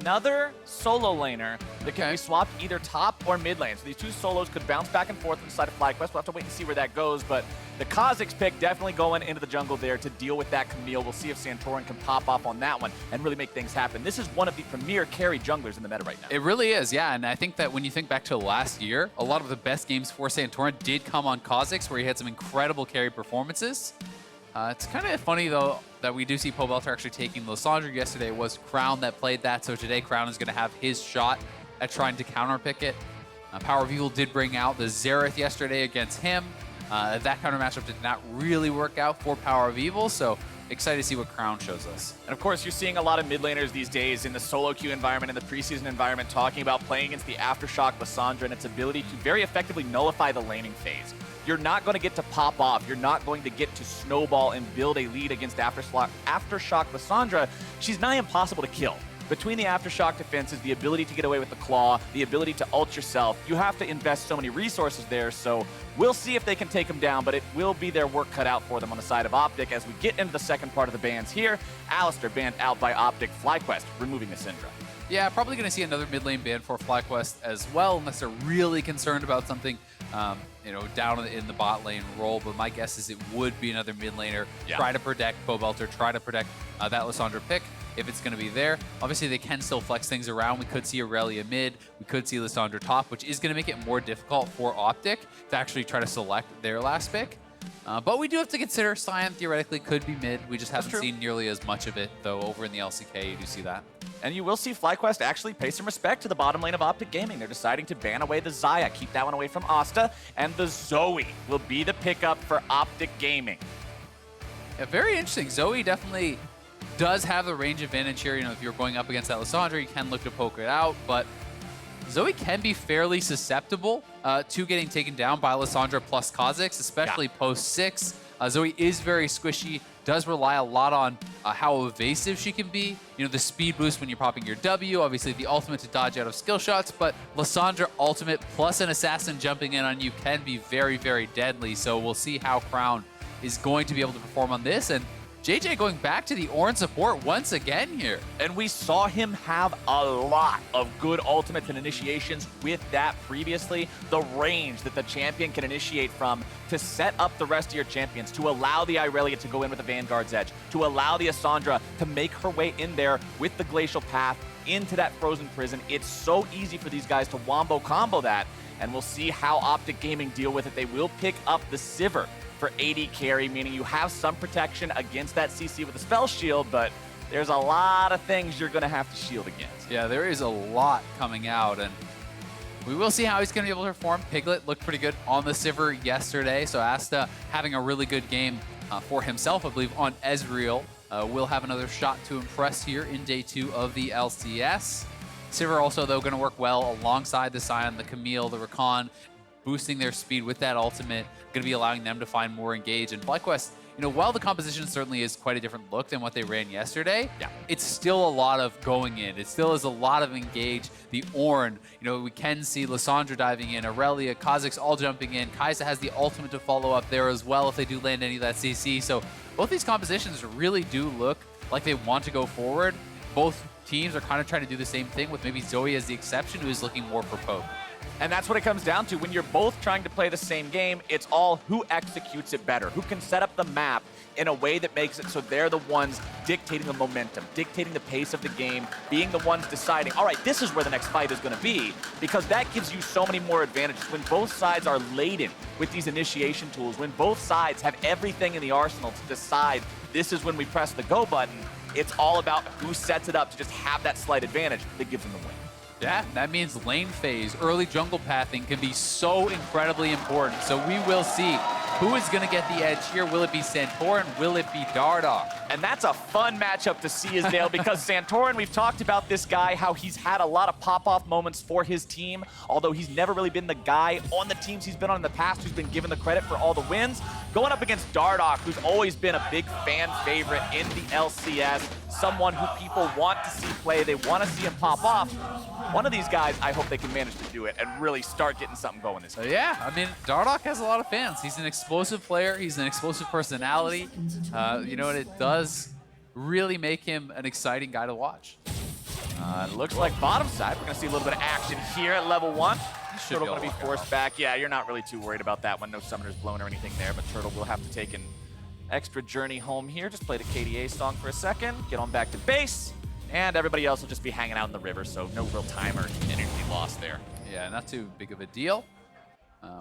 another solo laner that can be swapped either top or mid lane. So these two solos could bounce back and forth inside of FlyQuest. We'll have to wait and see where that goes, but the Kha'Zix pick definitely going into the jungle there to deal with that Camille. We'll see if Santorin can pop off on that one and really make things happen. This is one of the premier carry junglers in the meta right now. It really is, yeah. And I think that when you think back to last year, a lot of the best games for Santorin did come on Kha'Zix, where he had some incredible carry performances. It's kind of funny, though, that we do see Pobelter actually taking Lissandra. Yesterday was Crown that played that, so today Crown is going to have his shot at trying to counterpick it. Power of Evil did bring out the Xerath yesterday against him. That counter matchup did not really work out for Power of Evil, so excited to see what Crown shows us. And of course, you're seeing a lot of mid laners these days in the solo queue environment, in the preseason environment, talking about playing against the Aftershock Lissandra and its ability to very effectively nullify the laning phase. You're not going to get to pop off. You're not going to get to snowball and build a lead against Aftershock Lissandra. She's nigh impossible to kill. Between the Aftershock defenses, the ability to get away with the claw, the ability to ult yourself, you have to invest so many resources there, so we'll see if they can take them down, but it will be their work cut out for them on the side of OpTic as we get into the second part of the bans here. Alistair banned out by OpTic, FlyQuest removing Lissandra. Yeah, probably going to see another mid lane ban for FlyQuest as well, unless they're really concerned about something, down in the bot lane role. But my guess is it would be another mid laner. Try to protect Pobelter, try to protect that Lissandra pick if it's going to be there. Obviously, they can still flex things around. We could see Irelia mid. We could see Lissandra top, which is going to make it more difficult for OpTic to actually try to select their last pick. But we do have to consider Sion theoretically could be mid. We just haven't seen nearly as much of it, though. Over in the LCK, you do see that. And you will see FlyQuest actually pay some respect to the bottom lane of OpTic Gaming. They're deciding to ban away the Xayah, keep that one away from Asta, and the Zoe will be the pickup for OpTic Gaming. Yeah, very interesting. Zoe definitely does have the range advantage here. If you're going up against that Lissandra, you can look to poke it out, but Zoe can be fairly susceptible to getting taken down by Lissandra plus Kha'Zix, especially post 6. Zoe is very squishy, does rely a lot on how evasive she can be. The speed boost when you're popping your W, obviously the ultimate to dodge out of skill shots, but Lissandra ultimate plus an assassin jumping in on you can be very, very deadly. So we'll see how Crown is going to be able to perform on this. And JayJ going back to the Ornn support once again here. And we saw him have a lot of good ultimates and initiations with that previously. The range that the champion can initiate from to set up the rest of your champions, to allow the Irelia to go in with the Vanguard's Edge, to allow the Lissandra to make her way in there with the Glacial Path into that Frozen Prison. It's so easy for these guys to wombo combo that, and we'll see how OpTic Gaming deal with it. They will pick up the Sivir for AD carry, meaning you have some protection against that CC with a spell shield, but there's a lot of things you're going to have to shield against. Yeah, there is a lot coming out, and we will see how he's going to be able to perform. Piglet looked pretty good on the Sivir yesterday, so Asta having a really good game for himself, I believe, on Ezreal. Will have another shot to impress here in day 2 of the LCS. Sivir also, though, going to work well alongside the Sion, the Camille, the Rakan, boosting their speed with that ultimate, going to be allowing them to find more engage. And FlyQuest, while the composition certainly is quite a different look than what they ran yesterday, it's still a lot of going in. It still is a lot of engage. The Ornn, we can see Lissandra diving in, Irelia, Kha'Zix all jumping in. Kaisa has the ultimate to follow up there as well if they do land any of that CC. So both these compositions really do look like they want to go forward. Both teams are kind of trying to do the same thing, with maybe Zoe as the exception, who is looking more for poke. And that's what it comes down to. When you're both trying to play the same game, it's all who executes it better, who can set up the map in a way that makes it so they're the ones dictating the momentum, dictating the pace of the game, being the ones deciding, all right, this is where the next fight is going to be, because that gives you so many more advantages. When both sides are laden with these initiation tools, when both sides have everything in the arsenal to decide this is when we press the go button, it's all about who sets it up to just have that slight advantage that gives them the win. Yeah, that means lane phase, early jungle pathing can be so incredibly important. So we will see who is going to get the edge here. Will it be Santorin? Will it be Dardoch? And that's a fun matchup to see, Azael, because Santorin, we've talked about this guy, how he's had a lot of pop-off moments for his team, although he's never really been the guy on the teams he's been on in the past who's been given the credit for all the wins. Going up against Dardoch, who's always been a big fan favorite in the LCS, someone who people want to see play, they want to see him pop off. One of these guys, I hope they can manage to do it and really start getting something going this game. Yeah, I mean, Dardoch has a lot of fans. He's an explosive player. He's an explosive personality. And it does really make him an exciting guy to watch. Looks like bottom side. We're going to see a little bit of action here at level 1. Turtle going to be forced back. Yeah, you're not really too worried about that one. No summoner's blown or anything there, but Turtle will have to take an extra journey home here. Just play the KDA song for a second, get on back to base, and everybody else will just be hanging out in the river, so no real time or energy lost there. Yeah, not too big of a deal.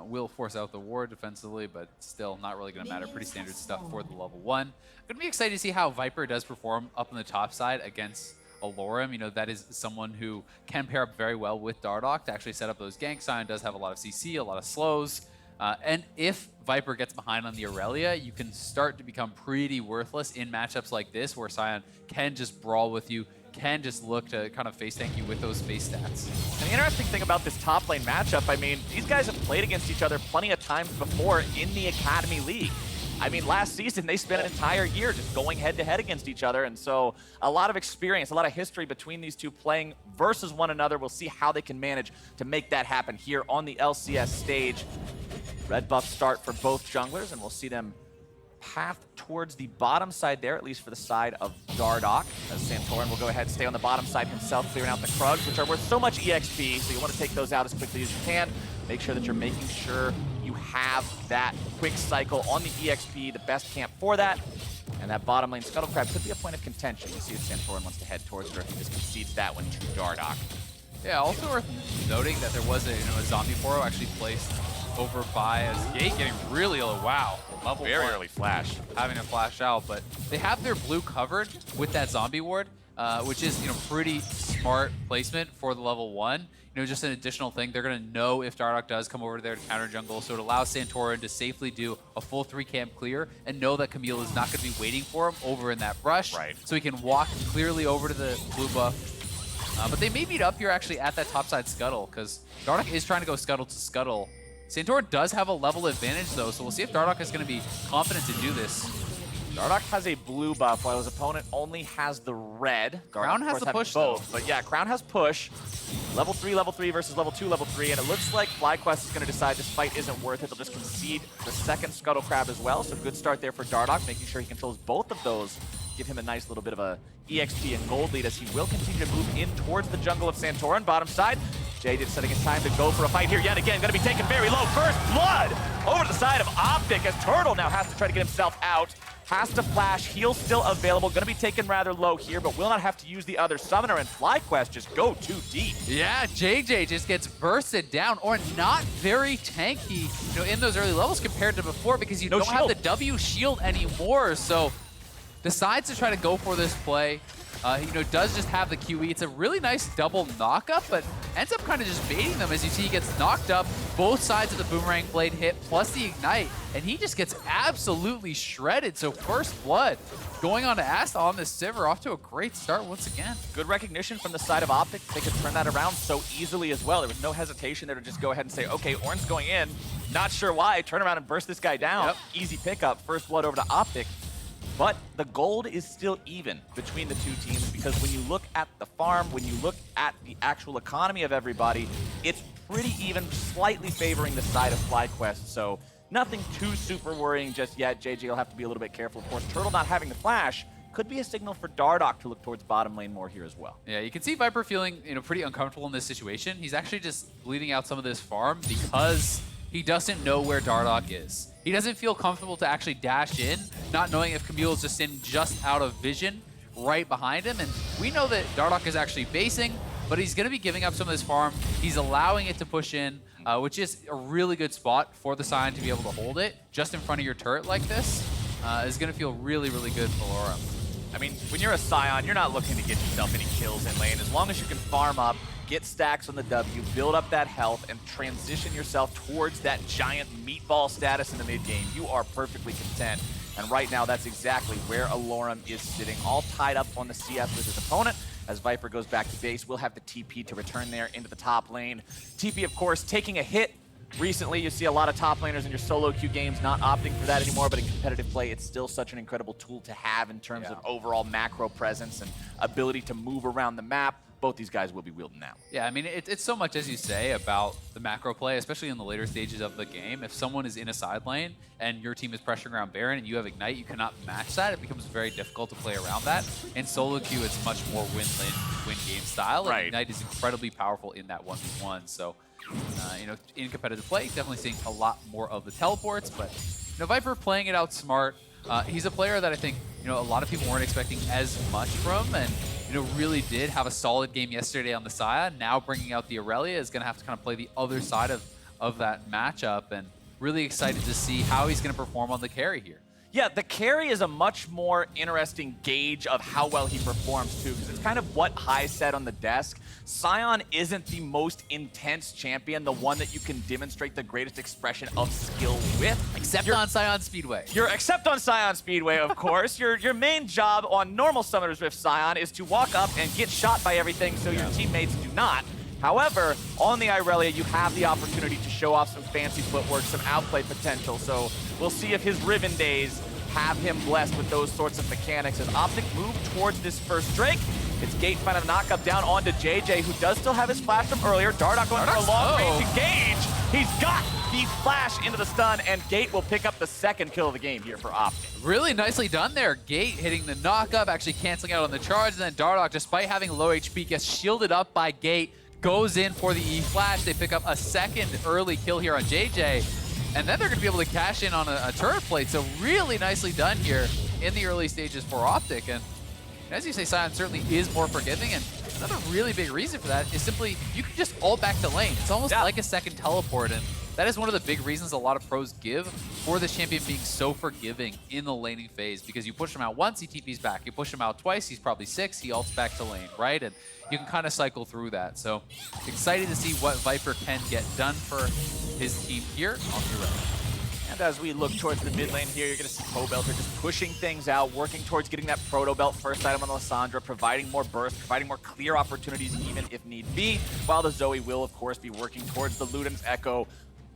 Will force out the ward defensively, but still not really going to matter. Pretty standard stuff for the level 1. I'm going to be excited to see how Viper does perform up on the top side against Allorim. You know, that is someone who can pair up very well with Dardoch to actually set up those ganks. Sion does have a lot of CC, a lot of slows. And if Viper gets behind on the Irelia, you can start to become pretty worthless in matchups like this, where Sion can just brawl with you, can just look to kind of face tank you with those base stats. And the interesting thing about this top lane matchup, I mean, these guys have played against each other plenty of times before in the Academy League. I mean, last season, they spent an entire year just going head-to-head against each other, and so a lot of experience, a lot of history between these two playing versus one another. We'll see how they can manage to make that happen here on the LCS stage. Red buff start for both junglers, and we'll see them path towards the bottom side there, at least for the side of Dardoch, as Santorin will go ahead and stay on the bottom side himself, clearing out the Krugs, which are worth so much EXP, so you want to take those out as quickly as you can. Make sure that you're making sure you have that quick cycle on the EXP, the best camp for that. And that bottom lane Scuttle Crab could be a point of contention. We'll see if Santorin wants to head towards it or if he just concedes that one to Dardoch. Yeah, also worth noting that there was a zombie Poro actually placed over by as Gate getting really low. Wow, level very 1, early flash. having to flash out, but they have their blue covered with that zombie ward, which is pretty smart placement for the level 1. Just an additional thing. They're going to know if Dardoch does come over there to counter jungle, so it allows Santorin to safely do a full 3-camp clear and know that Camille is not going to be waiting for him over in that brush. Right. So he can walk clearly over to the blue buff. But they may meet up here actually at that topside scuttle, because Dardoch is trying to go scuttle to scuttle. Santorin does have a level advantage though, so we'll see if Dardoch is going to be confident to do this. Dardoch has a blue buff while his opponent only has the red. Crown has the push both, but yeah, Crown has push. Level 3 versus level 2, level 3, and it looks like FlyQuest is going to decide this fight isn't worth it. They'll just concede the second Scuttle Crab as well, so good start there for Dardoch, making sure he controls both of those. Give him a nice little bit of a EXP and gold lead as he will continue to move in towards the jungle of Santorin. Bottom side, JayJ setting his time to go for a fight here yet again. Going to be taken very low. First blood over to the side of OpTic as Turtle now has to try to get himself out. Has to flash, heal still available, gonna be taken rather low here, but will not have to use the other summoner, and FlyQuest just go too deep. Yeah, JayJ just gets bursted down, or not very tanky, in those early levels compared to before, because you don't have the W shield anymore, so decides to try to go for this play. Does just have the QE. It's a really nice double knock-up, but ends up kind of just baiting them. As you see, he gets knocked up, both sides of the Boomerang Blade hit, plus the Ignite, and he just gets absolutely shredded. So first blood going on to Asta on this Sivir, off to a great start once again. Good recognition from the side of OpTic. They could turn that around so easily as well. There was no hesitation there to just go ahead and say, okay, Ornn's going in. Not sure why. Turn around and burst this guy down. Yep. Easy pickup. First blood over to OpTic. But the gold is still even between the two teams, because when you look at the farm, when you look at the actual economy of everybody, it's pretty even, slightly favoring the side of FlyQuest. So nothing too super worrying just yet. JayJ will have to be a little bit careful. Of course, Turtle not having the flash could be a signal for Dardoch to look towards bottom lane more here as well. Yeah, you can see Viper feeling pretty uncomfortable in this situation. He's actually just bleeding out some of this farm because he doesn't know where Dardoch is. He doesn't feel comfortable to actually dash in, not knowing if Camille is just out of vision right behind him. And we know that Dardoch is actually basing, but he's going to be giving up some of this farm. He's allowing it to push in, which is a really good spot for the Sion to be able to hold it just in front of your turret like this. Is going to feel really, really good for Allorim. I mean, when you're a Sion, you're not looking to get yourself any kills in lane. As long as you can farm up, get stacks on the W, build up that health, and transition yourself towards that giant meatball status in the mid game, you are perfectly content. And right now, that's exactly where Allorim is sitting, all tied up on the CS with his opponent. As Viper goes back to base, we'll have the TP to return there into the top lane. TP, of course, taking a hit. Recently, you see a lot of top laners in your solo queue games not opting for that anymore, but in competitive play, it's still such an incredible tool to have in terms of overall macro presence and ability to move around the map, both these guys will be wielding now. Yeah, I mean, it's so much, as you say, about the macro play, especially in the later stages of the game. If someone is in a side lane and your team is pressuring around Baron and you have Ignite, you cannot match that. It becomes very difficult to play around that. In solo queue, it's much more win-game style, and Ignite is incredibly powerful in that 1v1. So, you know, in competitive play, definitely seeing a lot more of the teleports, but, you know, Viper playing it out smart. He's a player that I think, you know, a lot of people weren't expecting as much from, and, you know, really did have a solid game yesterday on the Sion. Now bringing out the Irelia is going to have to kind of play the other side of that matchup, and really excited to see how he's going to perform on the carry here. Yeah, the carry is a much more interesting gauge of how well he performs too, because it's kind of what Hai said on the desk. Sion isn't the most intense champion, the one that you can demonstrate the greatest expression of skill with. Except on Sion Speedway. Except on Sion Speedway, of course. Your main job on normal Summoners Rift Sion is to walk up and get shot by everything so your teammates do not. However, on the Irelia, you have the opportunity to show off some fancy footwork, some outplay potential. So we'll see if his Riven days have him blessed with those sorts of mechanics. As OpTic move towards this first Drake, it's Gate finding a knockup down onto JayJ, who does still have his flash from earlier. Dardoch going for a long range engage. He's got the flash into the stun, and Gate will pick up the second kill of the game here for OpTic. Really nicely done there. Gate hitting the knockup, actually canceling out on the charge, and then Dardoch, despite having low HP, gets shielded up by Gate, goes in for the E-flash. They pick up a second early kill here on JayJ, and then they're going to be able to cash in on a turret plate. So really nicely done here in the early stages for OpTic. And as you say, Sion certainly is more forgiving, and another really big reason for that is simply you can just ult back to lane. It's almost like a second teleport, and that is one of the big reasons a lot of pros give for this champion being so forgiving in the laning phase, because you push him out once, he TPs back. You push him out twice, he's probably 6, he ults back to lane, right? And you can kind of cycle through that. So excited to see what Viper can get done for his team here on the Irelia. And as we look towards the mid lane here, you're going to see Pobelter just pushing things out, working towards getting that Proto Belt first item on the Lissandra, providing more burst, providing more clear opportunities even if need be, while the Zoe will, of course, be working towards the Luden's Echo,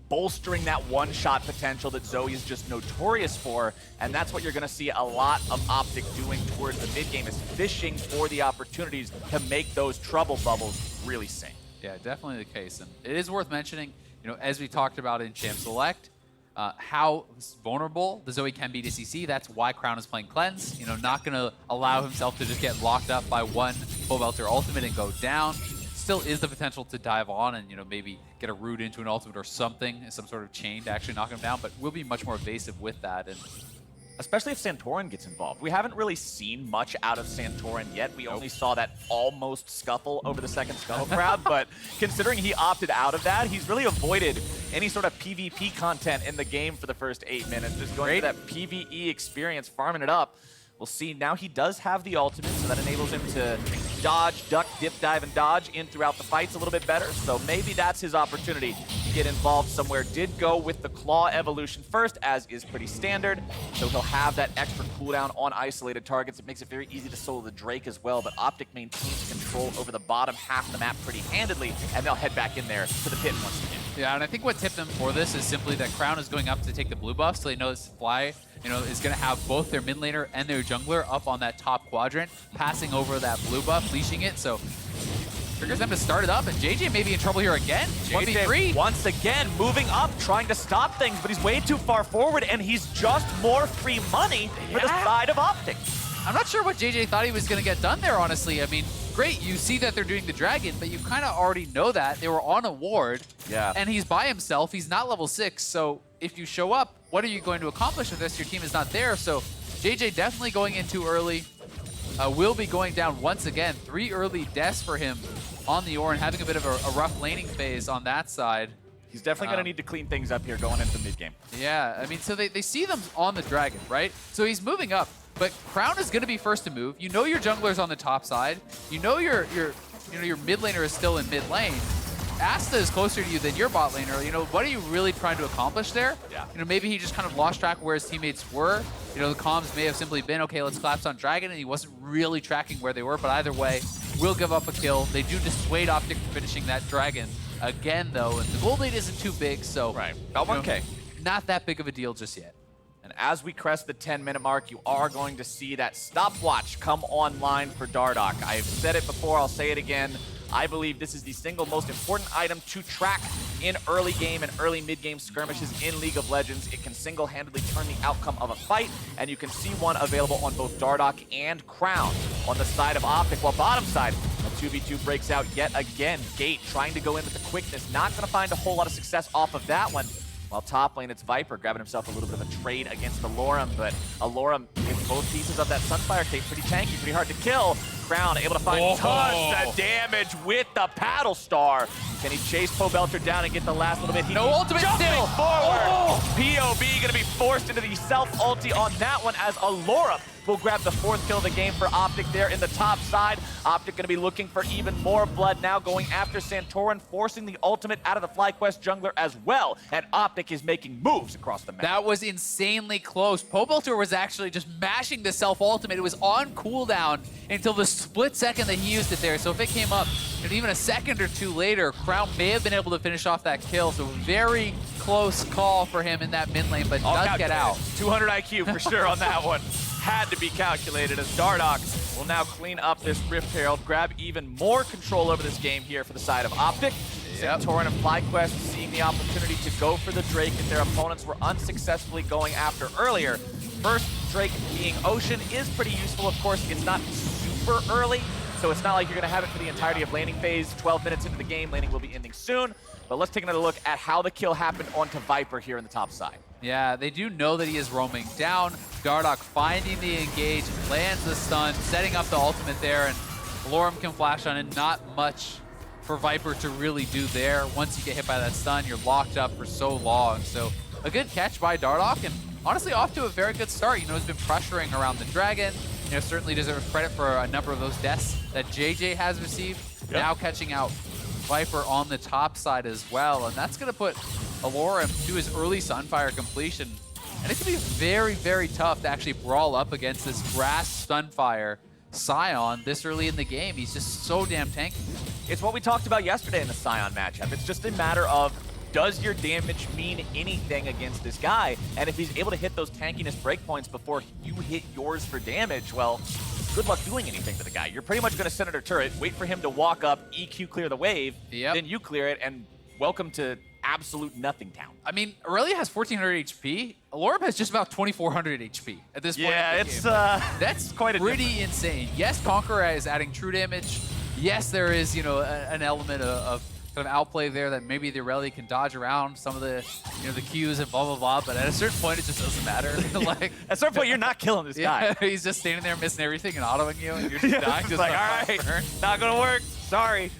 bolstering that one-shot potential that Zoe is just notorious for, and that's what you're going to see a lot of OpTic doing towards the mid-game, is fishing for the opportunities to make those trouble bubbles really sing. Yeah, definitely the case, and it is worth mentioning, you know, as we talked about in Champ Select, how vulnerable the Zoe can be to CC. That's why Crown is playing Cleanse. You know, not going to allow himself to just get locked up by one Pobelter ultimate and go down. Still is the potential to dive on and, you know, maybe get a root into an ultimate or something, some sort of chain to actually knock him down, but we'll be much more evasive with that. And especially if Santorin gets involved. We haven't really seen much out of Santorin yet. We only saw that almost scuffle over the second Scuttle Crowd, but considering he opted out of that, he's really avoided any sort of PvP content in the game for the first 8 minutes. Just going for that PvE experience, farming it up. We'll see. Now he does have the ultimate, so that enables him to dodge, duck, dip, dive, and dodge in throughout the fights a little bit better. So maybe that's his opportunity to get involved somewhere. Did go with the Claw evolution first, as is pretty standard. So he'll have that extra cooldown on isolated targets. It makes it very easy to solo the Drake as well, but OpTic maintains control over the bottom half of the map pretty handedly, and they'll head back in there to the pit once again. Yeah, and I think what tipped them for this is simply that Crown is going up to take the blue buff, so they know this Fly, you know, is going to have both their mid laner and their jungler up on that top quadrant, passing over that blue buff, leashing it, so triggers them to start it up, and JayJ may be in trouble here again. JayJ once again moving up, trying to stop things, but he's way too far forward, and he's just more free money for the side of OpTic. I'm not sure what JayJ thought he was going to get done there, honestly. I mean, great, you see that they're doing the dragon, but you kind of already know that. They were on a ward, and he's by himself. He's not level 6, so if you show up, what are you going to accomplish with this? Your team is not there, so JayJ definitely going in too early. Will be going down once again. 3 early deaths for him on the Ornn, having a bit of a rough laning phase on that side. He's definitely going to need to clean things up here going into mid-game. Yeah, I mean, so they see them on the dragon, right? So he's moving up. But Crown is going to be first to move. You know your jungler's on the top side. You know your mid laner is still in mid lane. Asta is closer to you than your bot laner. You know, what are you really trying to accomplish there? Yeah. You know, maybe he just kind of lost track of where his teammates were. You know, the comms may have simply been, okay, let's collapse on dragon, and he wasn't really tracking where they were. But either way, will give up a kill. They do dissuade OpTic from finishing that dragon again, though. And the gold lead isn't too big, so about 1K. Not that big of a deal just yet. And as we crest the 10-minute mark, you are going to see that stopwatch come online for Dardoch. I've said it before, I'll say it again. I believe this is the single most important item to track in early game and early mid-game skirmishes in League of Legends. It can single-handedly turn the outcome of a fight, and you can see one available on both Dardoch and Crown. On the side of OpTic, while bottom side, a 2v2 breaks out yet again. Gate trying to go in with the quickness, not going to find a whole lot of success off of that one. While top lane, it's Viper grabbing himself a little bit of a trade against Allorim, but Allorim, with both pieces of that Sunfire tape, pretty tanky, pretty hard to kill. Crown able to find tons of damage with the Paddle Star. Can he chase Pobelter down and get the last little bit? No ultimate still. Forward. POV gonna be forced into the self-ulti on that one as Allorim will grab the 4th kill of the game for OpTic there in the top side. OpTic gonna be looking for even more blood now, going after Santorin, forcing the ultimate out of the FlyQuest jungler as well. And OpTic is making moves across the map. That was insanely close. Pobelter was actually just mashing the self-ultimate. It was on cooldown until the split second that he used it there. So if it came up and even a second or two later, Crown may have been able to finish off that kill. So very close call for him in that mid lane, but does get out. 200 IQ for sure on that one. Had to be calculated as Dardoch will now clean up this Rift Herald, grab even more control over this game here for the side of OpTic. Santorin and FlyQuest seeing the opportunity to go for the Drake that their opponents were unsuccessfully going after earlier. First Drake being Ocean is pretty useful, of course. It's not super early, so it's not like you're going to have it for the entirety of laning phase. 12 minutes into the game, laning will be ending soon. But let's take another look at how the kill happened onto Viper here in the top side. Yeah, they do know that he is roaming down. Dardoch finding the engage, lands the stun, setting up the ultimate there, and Allorim can flash on it. Not much for Viper to really do there. Once you get hit by that stun, you're locked up for so long. So a good catch by Dardoch, and honestly off to a very good start. You know, he's been pressuring around the Dragon. You know, certainly deserves credit for a number of those deaths that JayJ has received. Yep. Now catching out Viper on the top side as well, and that's going to put Allorim to his early Sunfire completion. And it's going to be very, very tough to actually brawl up against this grass Sunfire Sion this early in the game. He's just so damn tanky. It's what we talked about yesterday in the Sion matchup. It's just a matter of, does your damage mean anything against this guy? And if he's able to hit those tankiness breakpoints before you hit yours for damage, well, good luck doing anything to the guy. You're pretty much going to sit under turret, wait for him to walk up, EQ clear the wave, then you clear it, and welcome to absolute nothing town. I mean, Irelia has 1400 HP. Allorim has just about 2400 HP at this point. Yeah, it's that's quite pretty insane. Yes, Conqueror is adding true damage. Yes, there is, you know, an element of kind of outplay there that maybe the Irelia can dodge around some of the, you know, the Qs and blah, blah, blah. But at a certain point, it just doesn't matter. Like, at a certain point, you're not killing this guy. He's just standing there missing everything and autoing you, and you're just dying. Just like, all right, not going to work. Sorry.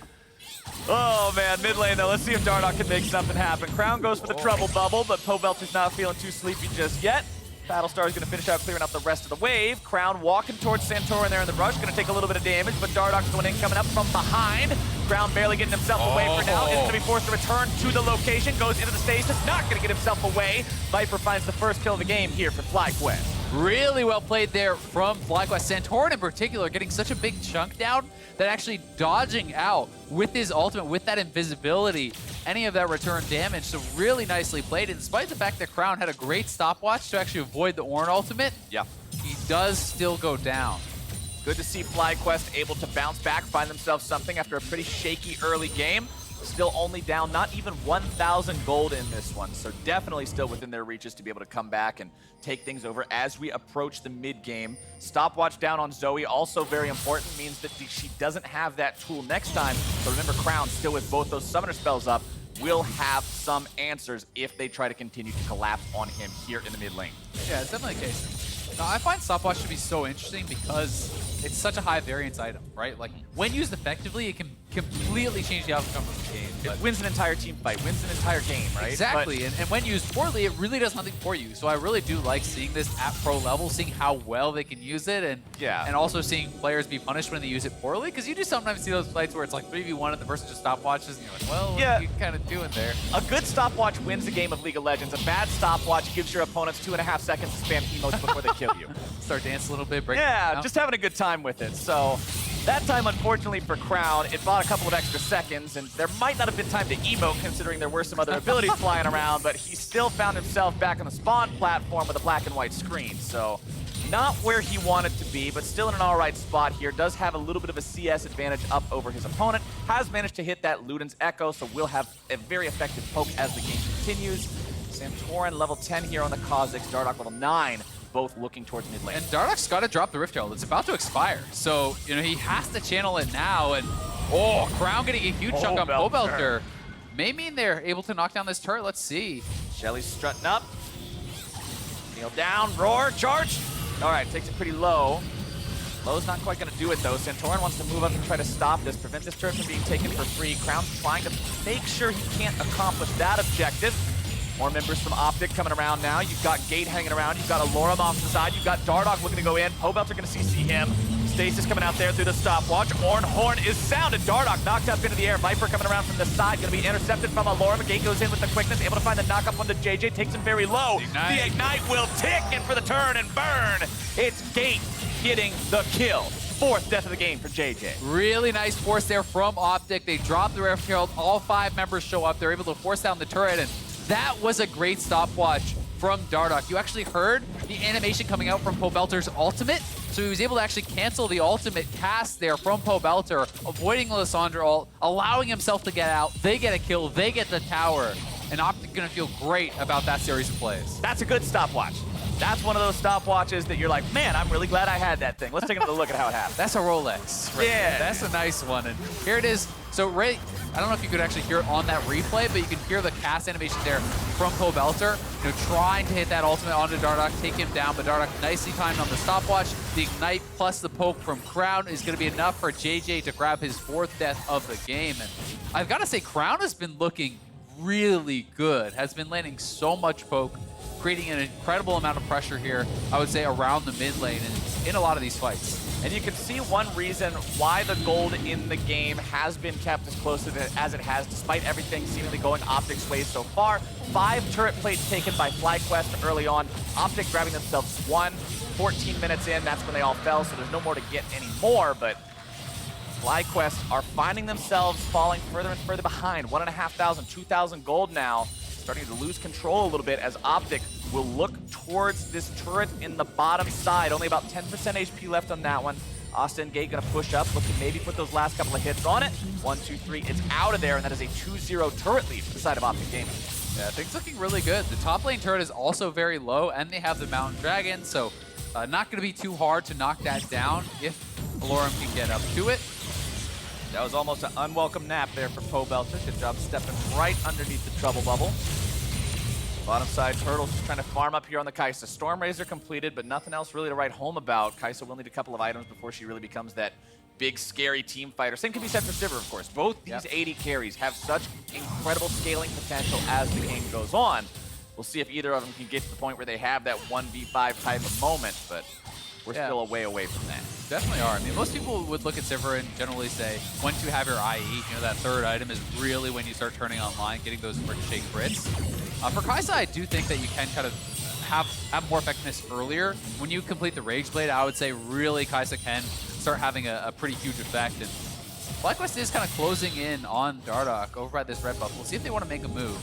Oh, man, mid lane, though. Let's see if Dardoch can make something happen. Crown goes for the trouble bubble, but Pobelter's not feeling too sleepy just yet. Battlestar is going to finish out clearing up the rest of the wave. Crown walking towards Santorin there in the rush. Going to take a little bit of damage, but Dardoch's going in, coming up from behind. Crown barely getting himself away for now. Is going to be forced to return to the location. Goes into the stasis. Not going to get himself away. Viper finds the first kill of the game here for FlyQuest. Really well played there from FlyQuest. Santorin in particular getting such a big chunk down that actually dodging out with his ultimate, with that invisibility, any of that return damage. So really nicely played. And despite the fact that Crown had a great stopwatch to actually avoid the Ornn ultimate, he does still go down. Good to see FlyQuest able to bounce back, find themselves something after a pretty shaky early game. Still only down not even 1,000 gold in this one, so definitely still within their reaches to be able to come back and take things over as we approach the mid-game. Stopwatch down on Zoe, also very important, means that she doesn't have that tool next time. But remember, Crown, still with both those summoner spells up, will have some answers if they try to continue to collapse on him here in the mid lane. Yeah, it's definitely the case. No, I find Stopwatch to be so interesting because it's such a high variance item, right? Like, when used effectively, it can completely change the outcome of the game. It wins an entire team fight, wins an entire game, right? Exactly, and when used poorly, it really does nothing for you. So I really do like seeing this at pro level, seeing how well they can use it, and also seeing players be punished when they use it poorly, because you do sometimes see those fights where it's like 3v1 and the person just stopwatches, and you're like, well, what are you kind of doing there? A good stopwatch wins a game of League of Legends. A bad stopwatch gives your opponents 2.5 seconds to spam emotes before they kill you. Start dancing a little bit, break just having a good time with it. So That time, unfortunately for Crown, it bought a couple of extra seconds, and there might not have been time to emote considering there were some other abilities flying around, but he still found himself back on the spawn platform with a black and white screen. So not where he wanted to be, but still in an all right spot here. Does have a little bit of a CS advantage up over his opponent. Has managed to hit that Luden's Echo, so will have a very effective poke as the game continues. Santorin level 10 here on the Kha'Zix, Dardoch level 9. Both looking towards mid lane. And Dardoch's got to drop the Rift Herald. It's about to expire. So, you know, he has to channel it now. And, oh, Crown getting a huge chunk on Pobelter. May mean they're able to knock down this turret. Let's see. Shelly's strutting up. Kneel down, roar, charge. All right, takes it pretty low. Low's not quite going to do it, though. Santorin wants to move up and try to stop this, prevent this turret from being taken for free. Crown's trying to make sure he can't accomplish that objective. More members from OpTic coming around now. You've got Gate hanging around. You've got Allorim off the side. You've got Dardoch looking to go in. Pobelter going to CC him. Stasis coming out there through the stopwatch. Ornn is sounded. Dardoch knocked up into the air. Viper coming around from the side. Going to be intercepted from Allorim. Gate goes in with the quickness. Able to find the knock-up on the JayJ. Takes him very low. The Ignite will tick in for the turn and burn. It's Gate getting the kill. 4th death of the game for JayJ. Really nice force there from OpTic. They drop the Rift Herald. All 5 members show up. They're able to force down the turret, and that was a great stopwatch from Dardoch. You actually heard the animation coming out from Pobelter's ultimate, so he was able to actually cancel the ultimate cast there from Pobelter, avoiding Lissandra ult, allowing himself to get out. They get a kill, they get the tower, and OpTic gonna feel great about that series of plays. That's a good stopwatch. That's one of those stopwatches that you're like, man, I'm really glad I had that thing. Let's take another look at how it happened. That's a Rolex. Right Yeah. there. That's a nice one. And here it is. So Ray, I don't know if you could actually hear it on that replay, but you can hear the cast animation there from Pobelter, you know, trying to hit that ultimate onto Dardoch, take him down, but Dardoch nicely timed on the stopwatch. The Ignite plus the poke from Crown is going to be enough for JayJ to grab his 4th death of the game. And I've got to say, Crown has been looking really good, has been landing so much poke, creating an incredible amount of pressure here, I would say, around the mid lane and in a lot of these fights. And you can see one reason why the gold in the game has been kept as close as it has, despite everything seemingly going OpTic's way so far. 5 turret plates taken by FlyQuest early on. OpTic grabbing themselves 1. 14 minutes in, that's when they all fell, so there's no more to get anymore. But FlyQuest are finding themselves falling further and further behind. 1,500, 2,000 gold now. Starting to lose control a little bit as OpTic will look towards this turret in the bottom side. Only about 10% HP left on that one. Asta and Gate gonna push up, look to maybe put those last couple of hits on it. 1, 2, 3, it's out of there, and that is a 2-0 turret lead for the side of OpTic Gaming. Yeah, things looking really good. The top lane turret is also very low, and they have the Mountain Dragon, so not gonna be too hard to knock that down if Allorim can get up to it. That was almost an unwelcome nap there for Pobelter. Good job stepping right underneath the trouble bubble. Bottom side, Turtles just trying to farm up here on the Kaisa. Storm Razor completed, but nothing else really to write home about. Kaisa will need a couple of items before she really becomes that big, scary team fighter. Same can be said for Sivir, of course. Both these AD carries have such incredible scaling potential as the game goes on. We'll see if either of them can get to the point where they have that 1v5 type of moment, but we're still a way away from that. Definitely are. I mean, most people would look at Sivir and generally say, once you have your IE, you know, that 3rd item is really when you start turning online, getting those ricochet crits. For Kaisa, I do think that you can kind of have more effectiveness earlier. When you complete the Rage Blade, I would say really Kaisa can start having a pretty huge effect. And FlyQuest is kind of closing in on Dardoch over by this red buff. We'll see if they want to make a move.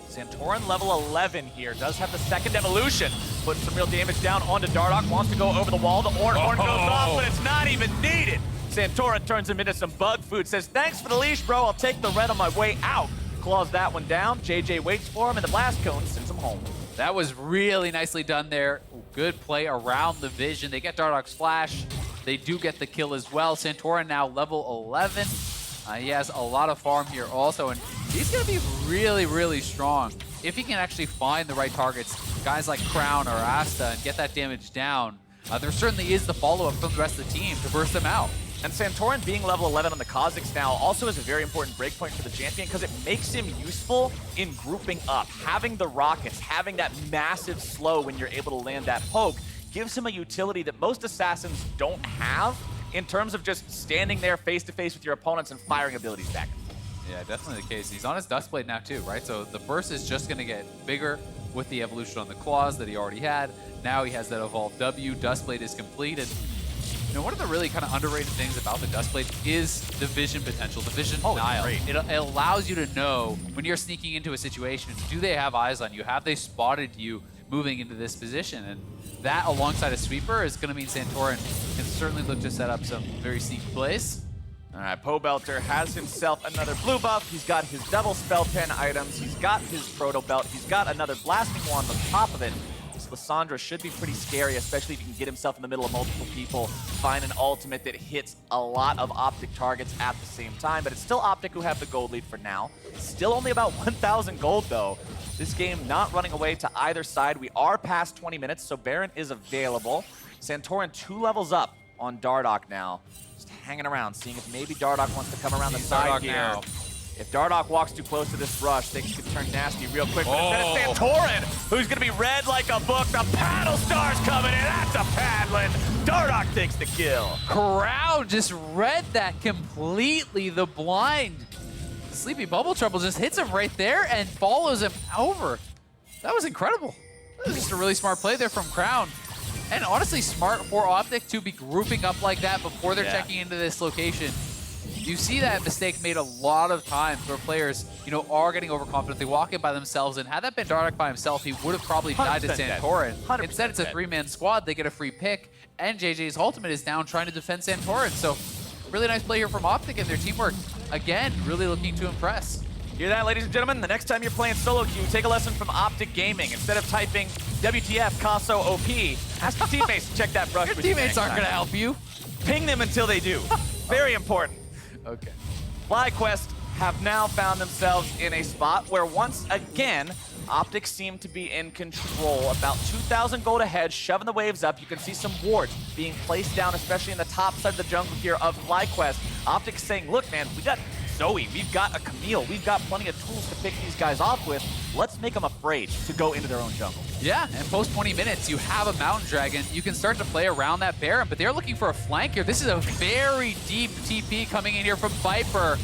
Santorin level 11 here, does have the 2nd evolution. Putting some real damage down onto Dardoch, wants to go over the wall. The Ornn goes off, but it's not even needed. Santorin turns him into some bug food, says, thanks for the leash, bro. I'll take the red on my way out. Claws that one down. JayJ waits for him, and the blast cone sends him home. That was really nicely done there. Good play around the vision. They get Dardoch's flash. They do get the kill as well. Santorin now level 11. He has a lot of farm here also, and he's going to be really, really strong. If he can actually find the right targets, guys like Crown or Asta, and get that damage down, there certainly is the follow-up from the rest of the team to burst them out. And Santorin being level 11 on the Kha'Zix now also is a very important breakpoint for the champion because it makes him useful in grouping up. Having the rockets, having that massive slow when you're able to land that poke, gives him a utility that most assassins don't have in terms of just standing there face-to-face with your opponents and firing abilities back. Yeah, definitely the case. He's on his Dustblade now too, right? So the burst is just going to get bigger with the evolution on the claws that he already had. Now he has that evolved W. Dustblade is complete, and You know, one of the really kind of underrated things about the Dustblade is the vision potential, the vision denial. It allows you to know when you're sneaking into a situation, do they have eyes on you? Have they spotted you moving into this position? And that, alongside a sweeper, is going to mean Santorin can certainly look to set up some very sneaky plays. All right, Pobelter has himself another blue buff. He's got his double spell pen items. He's got his proto belt. He's got another blasting wand on top of it. This Lissandra should be pretty scary, especially if he can get himself in the middle of multiple people, find an ultimate that hits a lot of OpTic targets at the same time. But it's still OpTic who have the gold lead for now. Still only about 1,000 gold, though. This game not running away to either side. We are past 20 minutes, so Baron is available. Santorin 2 levels up on Dardoch now. Just hanging around, seeing if maybe Dardoch wants to come around the side here. Now. If Dardoch walks too close to this rush, things could turn nasty real quick. But instead it's Santorin, who's going to be read like a book. The paddle star's coming in. That's a paddling. Dardoch takes the kill. Crowd just read that completely. The blind. Sleepy Bubble Trouble just hits him right there and follows him over. That was incredible. That was just a really smart play there from Crown. And honestly, smart for OpTic to be grouping up like that before they're checking into this location. You see that mistake made a lot of times where players, you know, are getting overconfident. They walk in by themselves, and had that been Dardoch by himself, he would have probably died to Santorin. Instead, it's a 3-man squad. They get a free pick, and JayJ's ultimate is down trying to defend Santorin. So, really nice play here from OpTic, and their teamwork, again, really looking to impress. Hear that, ladies and gentlemen? The next time you're playing solo queue, take a lesson from OpTic Gaming. Instead of typing WTF Kaisa OP, ask your teammates to check that brush. Your teammates aren't going to help you. Ping them until they do. Very important. Okay. FlyQuest have now found themselves in a spot where once again, OpTic seem to be in control. About 2,000 gold ahead, shoving the waves up. You can see some wards being placed down, especially in the top side of the jungle here of FlyQuest. OpTic saying, look, man, we got Zoe, we've got a Camille, we've got plenty of tools to pick these guys off with. Let's make them afraid to go into their own jungle. Yeah, and post 20 minutes, you have a Mountain Dragon. You can start to play around that Baron, but they're looking for a flank here. This is a very deep TP coming in here from Viper.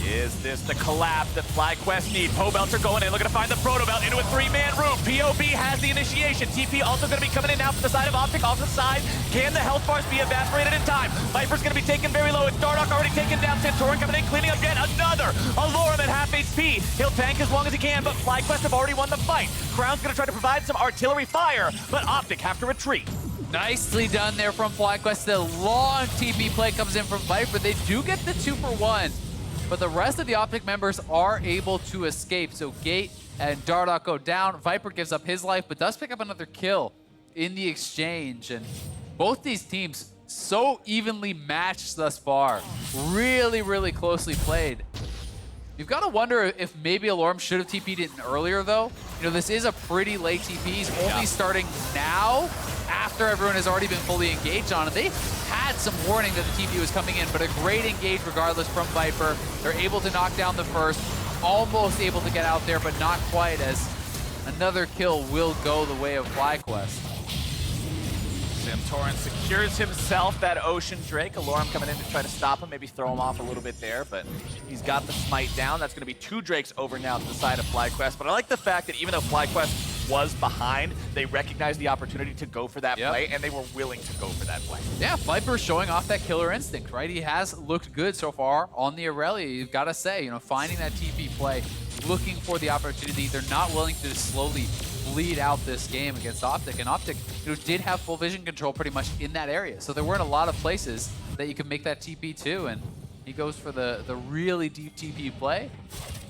Is this the collab that FlyQuest need? Pobelter going in, looking to find the Proto Belt into a 3-man room. POB has the initiation. TP also going to be coming in now from the side of OpTic. Off the side, can the health bars be evaporated in time? Viper's going to be taken very low. It's Dardoch already taken down. Santorin coming in, cleaning up yet another. Allorim at half HP. He'll tank as long as he can, but FlyQuest have already won the fight. Crown's going to try to provide some artillery fire, but OpTic have to retreat. Nicely done there from FlyQuest. The long TP play comes in from Viper. They do get the 2-for-1. But the rest of the OpTic members are able to escape. So Gate and Dardoch go down. Viper gives up his life, but does pick up another kill in the exchange. And both these teams so evenly matched thus far. Really, really closely played. You've got to wonder if maybe Allorim should have TP'd it in earlier, though. You know, this is a pretty late TP. He's only starting now after everyone has already been fully engaged on it. They had some warning that the TP was coming in, but a great engage regardless from Viper. They're able to knock down the first, almost able to get out there, but not quite, as another kill will go the way of FlyQuest. Santorin secures himself that Ocean Drake. Allorim coming in to try to stop him, maybe throw him off a little bit there, but he's got the smite down. That's going to be 2 Drakes over now to the side of FlyQuest. But I like the fact that even though FlyQuest was behind, they recognized the opportunity to go for that play, and they were willing to go for that play. Yeah, Viper showing off that killer instinct, right? He has looked good so far on the Irelia. You've got to say, you know, finding that TP play, looking for the opportunity. They're not willing to just slowly bleed out this game against OpTic, and OpTic, you know, did have full vision control pretty much in that area, so there weren't a lot of places that you could make that TP to, and he goes for the really deep TP play,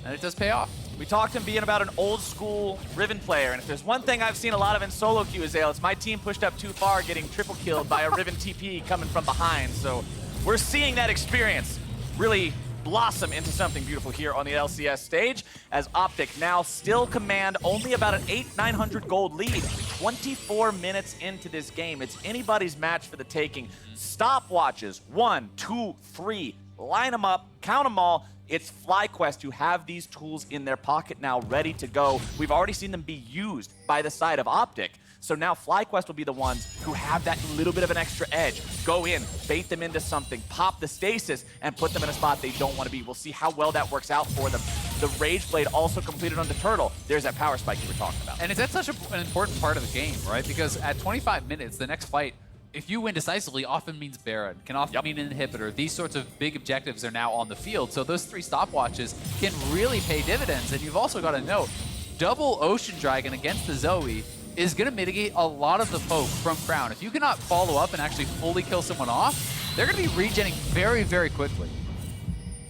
and it does pay off. We talked him being about an old school Riven player, and if there's one thing I've seen a lot of in solo queue, Azael, it's my team pushed up too far, getting triple killed by a Riven TP coming from behind, so we're seeing that experience really blossom into something beautiful here on the LCS stage, as OpTic now still command only about an 900 gold lead. 24 minutes into this game. It's anybody's match for the taking. Stopwatches, 1, 2, 3, line them up, count them all. It's FlyQuest who have these tools in their pocket now ready to go. We've already seen them be used by the side of OpTic. So now FlyQuest will be the ones who have that little bit of an extra edge. Go in, bait them into something, pop the stasis, and put them in a spot they don't want to be. We'll see how well that works out for them. The Rage Blade also completed on the Turtle. There's that power spike you were talking about. And it's at such an important part of the game, right? Because at 25 minutes, the next fight if you win decisively, often means Baron, can often mean an inhibitor. These sorts of big objectives are now on the field. So those 3 stopwatches can really pay dividends. And you've also got to note, double Ocean Dragon against the Zoe is going to mitigate a lot of the poke from Crown. If you cannot follow up and actually fully kill someone off, they're going to be regenning very, very quickly.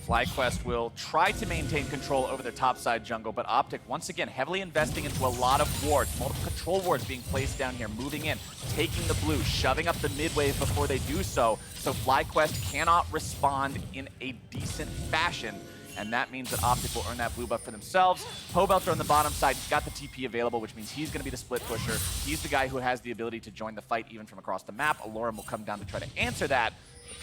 FlyQuest will try to maintain control over their topside jungle, but OpTic, once again, heavily investing into a lot of wards, multiple control wards being placed down here, moving in, taking the blue, shoving up the mid wave before they do so. So FlyQuest cannot respond in a decent fashion, and that means that OpTic will earn that blue buff for themselves. Pobelter on the bottom side, he's got the TP available, which means he's going to be the split pusher. He's the guy who has the ability to join the fight even from across the map. Allorim will come down to try to answer that.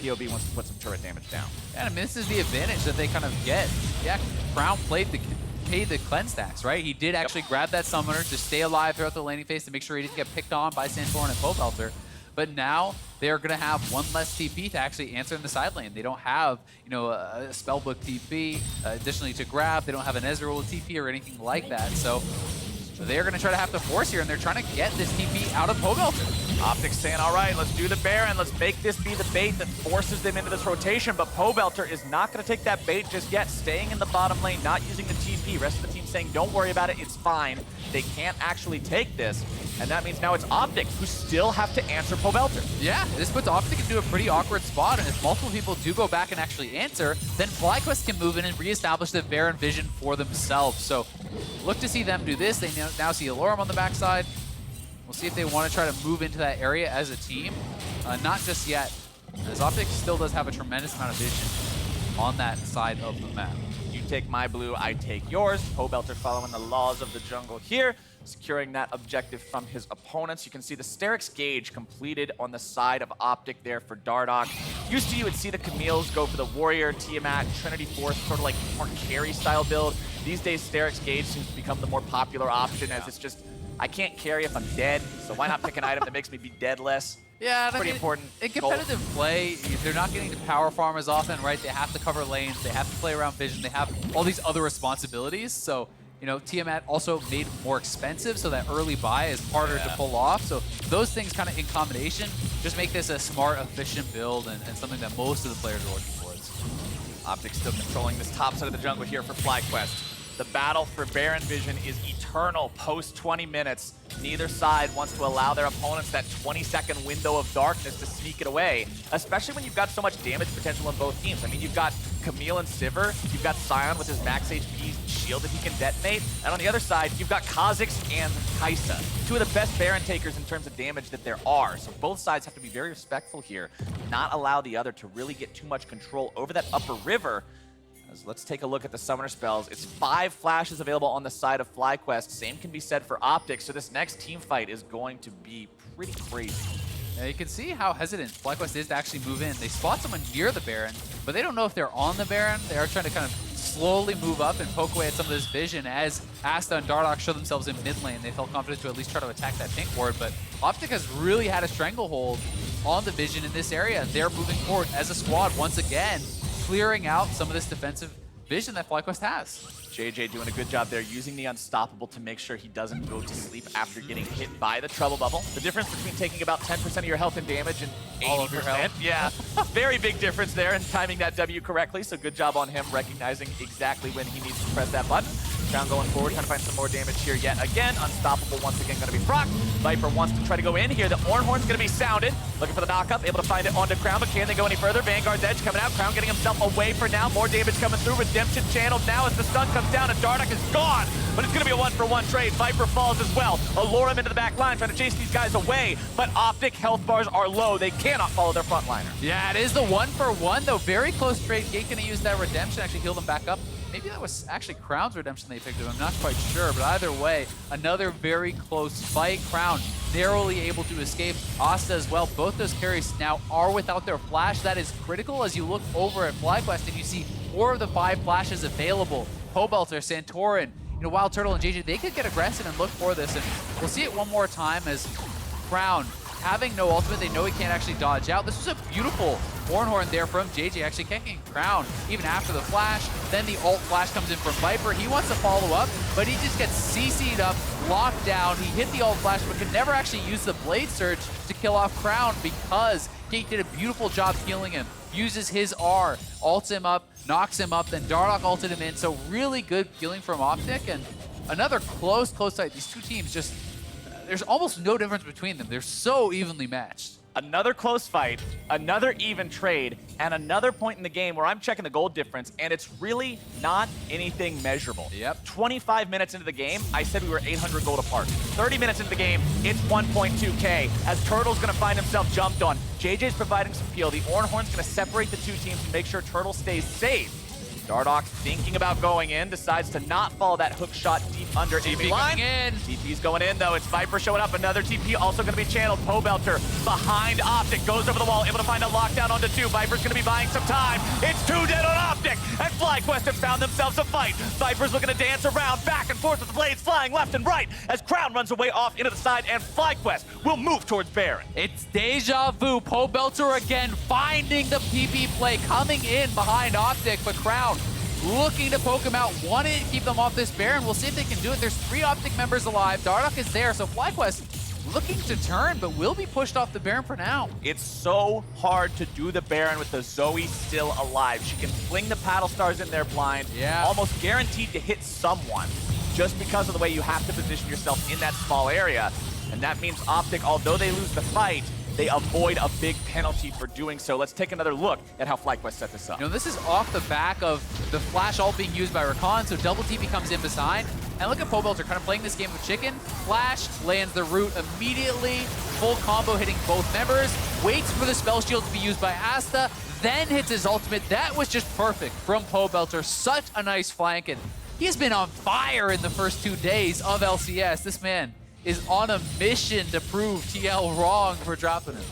POB wants to put some turret damage down. Yeah, I mean, this is the advantage that they kind of get. Yeah, Crown paid the cleanse stacks, right? He did actually grab that summoner to stay alive throughout the laning phase to make sure he didn't get picked on by Santorin and Pobelter. But now they're going to have one less TP to actually answer in the side lane. They don't have, you know, a spellbook TP additionally to grab. They don't have an Ezreal TP or anything like that. So they're going to try to have to force here, and they're trying to get this TP out of Pobelter. OpTic saying, all right, let's do the Baron. Let's make this be the bait that forces them into this rotation. But Pobelter is not going to take that bait just yet, staying in the bottom lane, not using the TP. Rest of the team saying, don't worry about it, it's fine. They can't actually take this. And that means now it's OpTic who still have to answer Pobelter. Yeah, this puts OpTic into a pretty awkward spot, and if multiple people do go back and actually answer, then FlyQuest can move in and reestablish the Baron vision for themselves. So look to see them do this. They now see Allorim on the backside. We'll see if they want to try to move into that area as a team. Not just yet, as OpTic still does have a tremendous amount of vision on that side of the map. You take my blue, I take yours. Pobelter following the laws of the jungle here, securing that objective from his opponents. You can see the Sterix gauge completed on the side of OpTic there for Dardoch. Used to you would see the Camille's go for the Warrior, Tiamat, Trinity Force, sort of like more carry style build. These days Sterix gauge seems to become the more popular option as it's just, I can't carry if I'm dead, so why not pick an item that makes me be dead less? Yeah, pretty important. In competitive play, they're not getting to power farm as often, right? They have to cover lanes, they have to play around vision, they have all these other responsibilities. So, you know, Tiamat also made more expensive, so that early buy is harder to pull off. So those things kind of in combination just make this a smart, efficient build and something that most of the players are looking towards. OpTic still controlling this top side of the jungle here for FlyQuest. The battle for Baron vision is eternal post 20 minutes. Neither side wants to allow their opponents that 20-second window of darkness to sneak it away, especially when you've got so much damage potential on both teams. I mean, you've got Camille and Sivir, you've got Sion with his max HP shield that he can detonate, and on the other side, you've got Kha'Zix and Kaisa, two of the best Baron takers in terms of damage that there are. So both sides have to be very respectful here, not allow the other to really get too much control over that upper river. Let's take a look at the summoner spells. It's 5 flashes available on the side of FlyQuest. Same can be said for OpTic, so this next team fight is going to be pretty crazy. Yeah, you can see how hesitant FlyQuest is to actually move in. They spot someone near the Baron, but they don't know if they're on the Baron. They are trying to kind of slowly move up and poke away at some of this vision as Asta and Dardoch show themselves in mid lane. They felt confident to at least try to attack that pink ward, but OpTic has really had a stranglehold on the vision in this area. They're moving forward as a squad once again, clearing out some of this defensive vision that FlyQuest has. JayJ doing a good job there, using the Unstoppable to make sure he doesn't go to sleep after getting hit by the Trouble Bubble. The difference between taking about 10% of your health and damage and 80%. All of your health. Yeah, very big difference there and timing that W correctly, so good job on him recognizing exactly when he needs to press that button. Crown going forward, trying to find some more damage here yet again. Unstoppable once again going to be procced. Viper wants to try to go in here. The Ornn horn's going to be sounded. Looking for the knock-up, able to find it onto Crown, but can they go any further? Vanguard's Edge coming out. Crown getting himself away for now. More damage coming through. Redemption channeled now as the stun comes down and Dardoch is gone. But it's going to be a 1-for-1 trade. Viper falls as well. Allorim into the back line, trying to chase these guys away. But OpTic health bars are low. They cannot follow their frontliner. Yeah, it is the 1-for-1, though. Very close trade. Gate going to use that redemption, actually heal them back up. Maybe that was actually Crown's redemption they picked up. I'm not quite sure, but either way, another very close fight. Crown narrowly able to escape. Asta as well. Both those carries now are without their flash. That is critical as you look over at FlyQuest and you see 4 of the 5 flashes available. Pobelter, Santorin, WildTurtle and JayJ, they could get aggressive and look for this. And we'll see it one more time as Crown having no ultimate, they know he can't actually dodge out. This was a beautiful Ornn there from JayJ, actually kicking Crown even after the flash. Then the ult flash comes in from Viper. He wants to follow up, but he just gets CC'd up, locked down. He hit the ult flash, but could never actually use the Blade Surge to kill off Crown because Gate did a beautiful job healing him. Uses his R, ults him up, knocks him up, then Dardoch ulted him in. So really good healing from OpTic, and another close fight. These two teams just, there's almost no difference between them. They're so evenly matched. Another close fight, another even trade, and another point in the game where I'm checking the gold difference, and it's really not anything measurable. Yep. 25 minutes into the game, I said we were 800 gold apart. 30 minutes into the game, it's 1.2K, as Turtle's gonna find himself jumped on. JJ's providing some peel. The Ornhorn's gonna separate the two teams and make sure Turtle stays safe. Dardoch thinking about going in, decides to not follow that hook shot deep under TP line. TP's going in though, it's Viper showing up, another TP also gonna be channeled. Pobelter behind OpTic, goes over the wall, able to find a lockdown onto two. Viper's gonna be buying some time. It's 2 dead on OpTic, and FlyQuest have found themselves a fight. Viper's looking to dance around, back and forth with the blades flying left and right, as Crown runs away off into the side, and FlyQuest will move towards Baron. It's deja vu. Pobelter again, finding the PP play, coming in behind OpTic, but Crown looking to poke him out, wanting to keep them off this Baron. We'll see if they can do it. There's 3 OpTic members alive. Dardoch is there, so FlyQuest looking to turn, but will be pushed off the Baron for now. It's so hard to do the Baron with the Zoe still alive. She can fling the paddle stars in there blind, almost guaranteed to hit someone, just because of the way you have to position yourself in that small area. And that means OpTic, although they lose the fight, they avoid a big penalty for doing so. Let's take another look at how FlyQuest set this up. You know, this is off the back of the flash ult being used by Rakan, so double TP comes in behind. And look at Pobelter kind of playing this game of chicken. Flash lands the root immediately, full combo hitting both members, waits for the spell shield to be used by Asta, then hits his ultimate. That was just perfect from Pobelter. Such a nice flank, and he has been on fire in the first 2 days of LCS. This man is on a mission to prove TL wrong for dropping him.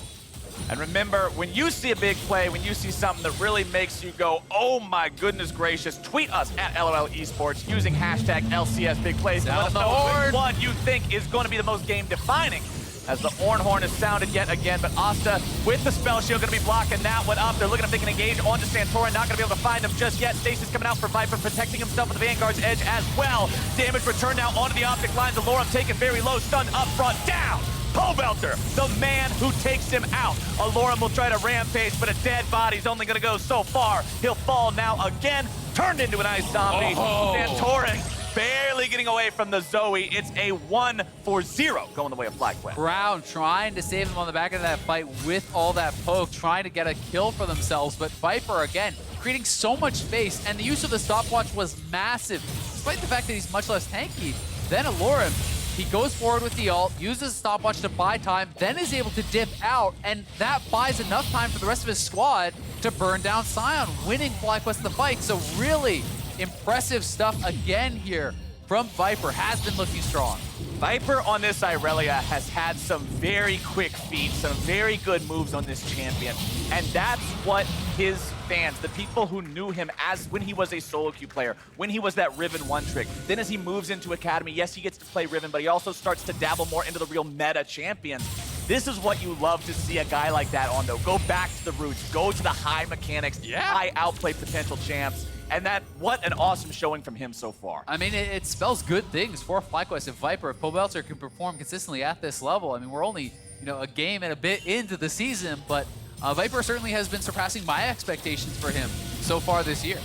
And remember, when you see a big play, when you see something that really makes you go, oh my goodness gracious, tweet us at LOL eSports using hashtag LCS Big Plays to let us know which one you think is going to be the most game-defining. As the Ornn is sounded yet again, but Asta with the spell shield going to be blocking that one up. They're looking if they can engage onto Santorin, not going to be able to find him just yet. Stasis coming out for Viper, protecting himself with the Vanguard's edge as well. Damage return now onto the OpTic lines. Allorim taken very low, stunned up front, down. Pobelter, the man who takes him out. Allorim will try to rampage, but a dead body's only going to go so far. He'll fall now again, turned into an ice zombie. Santorin barely getting away from the Zoe. It's a 1-4-0 going the way of FlyQuest. Crown trying to save him on the back of that fight with all that poke, trying to get a kill for themselves, but Viper again creating so much space, and the use of the stopwatch was massive, despite the fact that he's much less tanky than Allorim. He goes forward with the ult, uses the stopwatch to buy time, then is able to dip out, and that buys enough time for the rest of his squad to burn down Sion, winning FlyQuest the fight. So really impressive stuff again here from Viper. Has been looking strong. Viper on this Irelia has had some very quick feet, some very good moves on this champion, and that's what his fans, the people who knew him as when he was a solo queue player, when he was that Riven one trick, then as he moves into Academy, yes, he gets to play Riven, but he also starts to dabble more into the real meta champions. This is what you love to see a guy like that on, though. Go back to the roots, go to the high mechanics, high outplay potential champs. And that, what an awesome showing from him so far. I mean, it spells good things for FlyQuest. If Viper, if Pobelter can perform consistently at this level, I mean, we're only, a game and a bit into the season, but Viper certainly has been surpassing my expectations for him so far this year.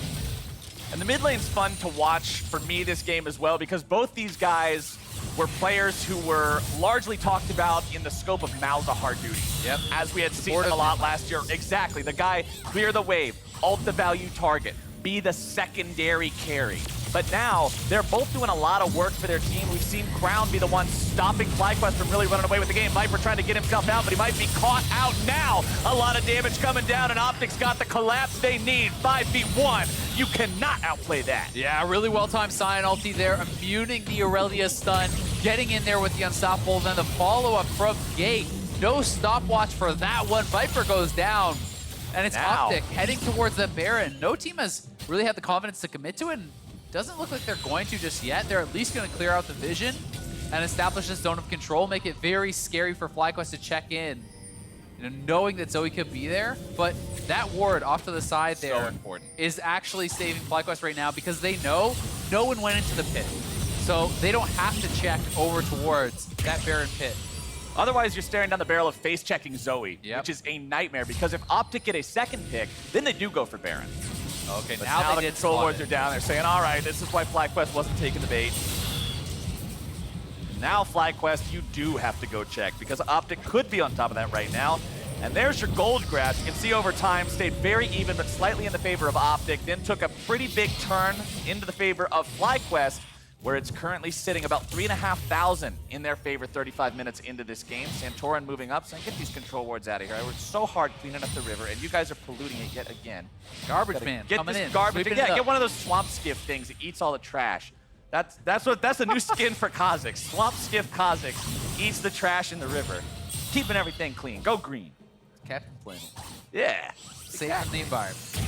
And the mid lane's fun to watch for me this game as well, because both these guys were players who were largely talked about in the scope of Malzahar duty. Yep. As we had seen them a lot last year. Exactly. The guy, clear the wave, ult the value target, be the secondary carry. But now, they're both doing a lot of work for their team. We've seen Crown be the one stopping FlyQuest from really running away with the game. Viper trying to get himself out, but he might be caught out now. A lot of damage coming down, and OpTic's got the collapse they need. 5v1. You cannot outplay that. Yeah, really well-timed Sion ulti there, immuning the Irelia stun, getting in there with the Unstoppable, then the follow-up from Gate. No stopwatch for that one. Viper goes down. And it's OpTic heading towards the Baron. No team has really had the confidence to commit to it, and doesn't look like they're going to just yet. They're at least going to clear out the vision. and establish a zone of control, make it very scary for FlyQuest to check in. You know, knowing that Zoe could be there, but that ward off to the side there is actually saving FlyQuest right now because they know no one went into the pit. So they don't have to check over towards that Baron pit. Otherwise, you're staring down the barrel of face-checking Zoe, which is a nightmare because if OpTic get a second pick, then they do go for Baron. Okay, but now the control wards are down. They're saying, all right, this is why FlyQuest wasn't taking the bait. Now, FlyQuest, you do have to go check because OpTic could be on top of that right now. And there's your gold grab. You can see over time, stayed very even, but slightly in the favor of OpTic, then took a pretty big turn into the favor of FlyQuest, where it's currently sitting about 3,500 in their favor 35 minutes into this game. Santorin moving up, saying, get these control wards out of here. I worked so hard cleaning up the river, and you guys are polluting it yet again. Garbage man coming in. Garbage. Yeah, get one of those swamp skiff things that eats all the trash. That's the new skin for Kha'Zix. Swamp skiff Kha'Zix eats the trash in the river, keeping everything clean. Go green. Captain Planet. Yeah. Saving the environment.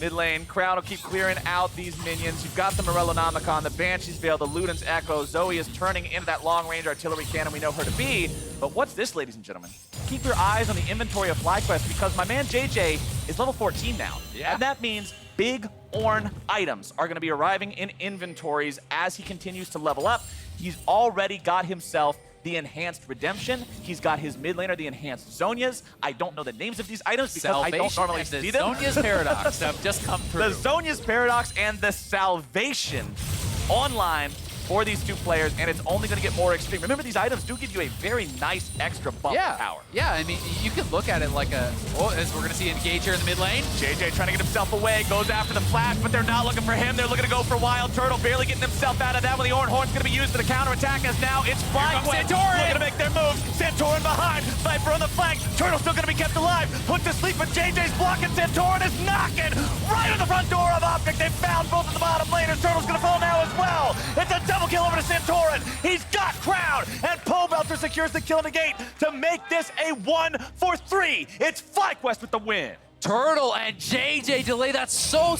Mid lane, Crowd will keep clearing out these minions. You've got the Morellonomicon, the Banshee's Veil, the Luden's Echo. Zoe is turning into that long-range artillery cannon we know her to be. But what's this, ladies and gentlemen? Keep your eyes on the inventory of FlyQuest because my man JayJ is level 14 now. Yeah. And that means big Ornn items are going to be arriving in inventories as he continues to level up. He's already got himself the enhanced redemption. He's got his mid laner, the enhanced Zhonya's. I don't know the names of these items because I don't normally see them. Zhonya's Paradox have just come through. The Zhonya's Paradox and the Salvation online for these two players, and it's only going to get more extreme. Remember, these items do give you a very nice extra bump of power. Yeah, I mean, you can look at it like a, as we're going to see Engage here in the mid lane. JayJ trying to get himself away, goes after the flash, but they're not looking for him. They're looking to go for WildTurtle, barely getting himself out of that when the Ornn Horn's going to be used for the counterattack as now it's FlyQuest. Santorin looking to make their move. Santorin behind, Viper on the flank. Turtle's still going to be kept alive. Put to sleep, but JayJ's blocking. Santorin is knocking right on the front door of OpTic. They found both of the bottom laners. Turtle's going to fall now as well. It's a double kill over to Santorin. He's got Crown, and Pobelter secures the kill in the gate to make this a 1-for-3. It's FlyQuest with the win. Turtle and JayJ delay that so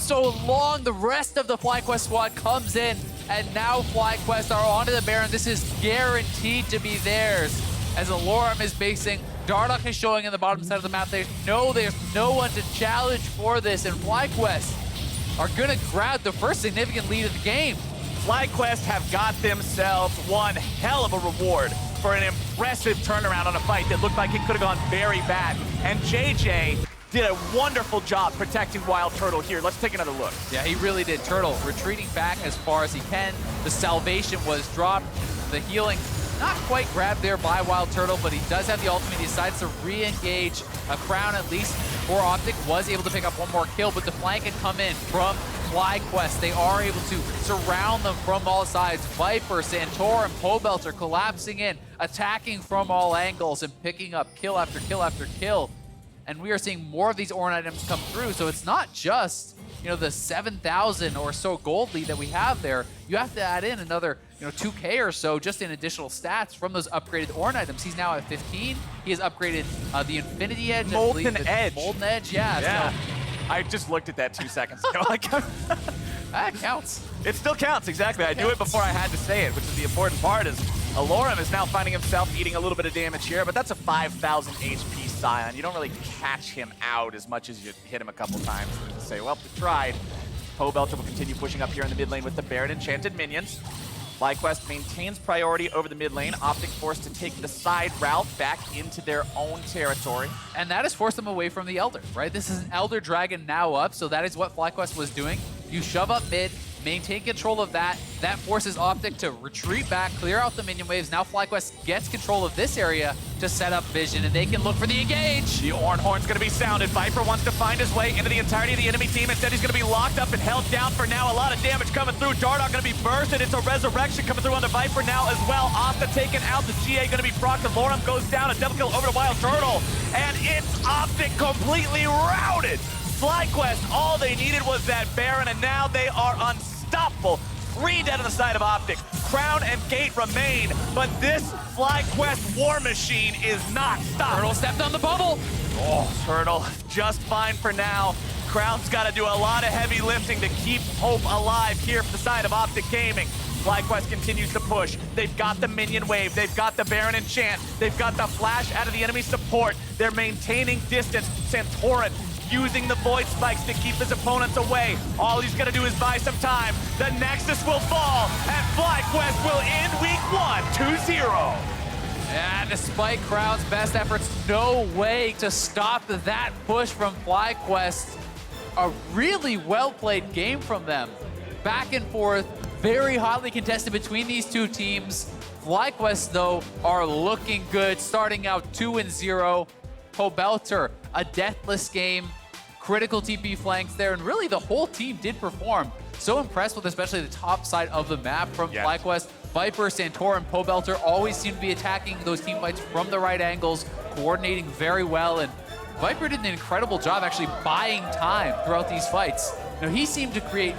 long. The rest of the FlyQuest squad comes in, and now FlyQuest are onto the Baron. This is guaranteed to be theirs. As Allorim is basing, Dardoch is showing in the bottom side of the map. They know there's no one to challenge for this, and FlyQuest are gonna grab the first significant lead of the game. FlyQuest have got themselves one hell of a reward for an impressive turnaround on a fight that looked like it could have gone very bad. And JayJ did a wonderful job protecting WildTurtle here. Let's take another look. Yeah, he really did. Turtle retreating back as far as he can. The Salvation was dropped. The healing not quite grabbed there by WildTurtle, but he does have the ultimate. He decides to re-engage. A Crown, at least for OpTic, was able to pick up one more kill, but the flank had come in from FlyQuest. They are able to surround them from all sides. Viper, Santorin, Pobelter collapsing in, attacking from all angles and picking up kill after kill after kill. And we are seeing more of these Ornn items come through. So it's not just, you know, the 7,000 or so gold lead that we have there. You have to add in another, 2K or so just in additional stats from those upgraded Ornn items. He's now at 15. He has upgraded the Infinity Edge. Molten Edge. Molten Edge, yeah. So, I just looked at that 2 seconds ago. that counts. It still counts, exactly. I knew it before I had to say it, which is the important part. Is Allorim is now finding himself eating a little bit of damage here, but that's a 5,000 HP Sion. You don't really catch him out as much as you hit him a couple times and say, well, we tried. Pobelter will continue pushing up here in the mid lane with the Baron Enchanted minions. FlyQuest maintains priority over the mid lane. OpTic forced to take the side route back into their own territory. And that has forced them away from the Elder, right? This is an Elder Dragon now up, so that is what FlyQuest was doing. You shove up mid, maintain control of that. That forces OpTic to retreat back, clear out the minion waves. Now FlyQuest gets control of this area to set up vision, and they can look for the engage. The Ornn Horn's going to be sounded. Viper wants to find his way into the entirety of the enemy team. Instead, he's going to be locked up and held down for now. A lot of damage coming through. Dardoch going to be bursted. It's a resurrection coming through on the Viper now as well. Asta taken out. The GA going to be procced. Allorim goes down. A double kill over to WildTurtle. And it's OpTic completely routed. FlyQuest, all they needed was that Baron, and now they are unstoppable. 3 dead on the side of OpTic. Crown and Gate remain, but this FlyQuest war machine is not stopped. Turtle stepped on the bubble. Oh, Turtle, just fine for now. Crown's got to do a lot of heavy lifting to keep hope alive here from the side of OpTic Gaming. FlyQuest continues to push. They've got the minion wave. They've got the Baron enchant. They've got the flash out of the enemy support. They're maintaining distance. Santorin using the void spikes to keep his opponents away. All he's gonna do is buy some time. The Nexus will fall, and FlyQuest will end week 1 2-0. And despite Crown's best efforts, no way to stop that push from FlyQuest. A really well-played game from them. Back and forth, very hotly contested between these two teams. FlyQuest, though, are looking good, starting out 2-0. Pobelter, a deathless game, critical TP flanks there, and really the whole team did perform. So impressed with especially the top side of the map from FlyQuest. Viper, Santorin, Pobelter always seem to be attacking those team fights from the right angles, coordinating very well, and Viper did an incredible job actually buying time throughout these fights. Now, he seemed to create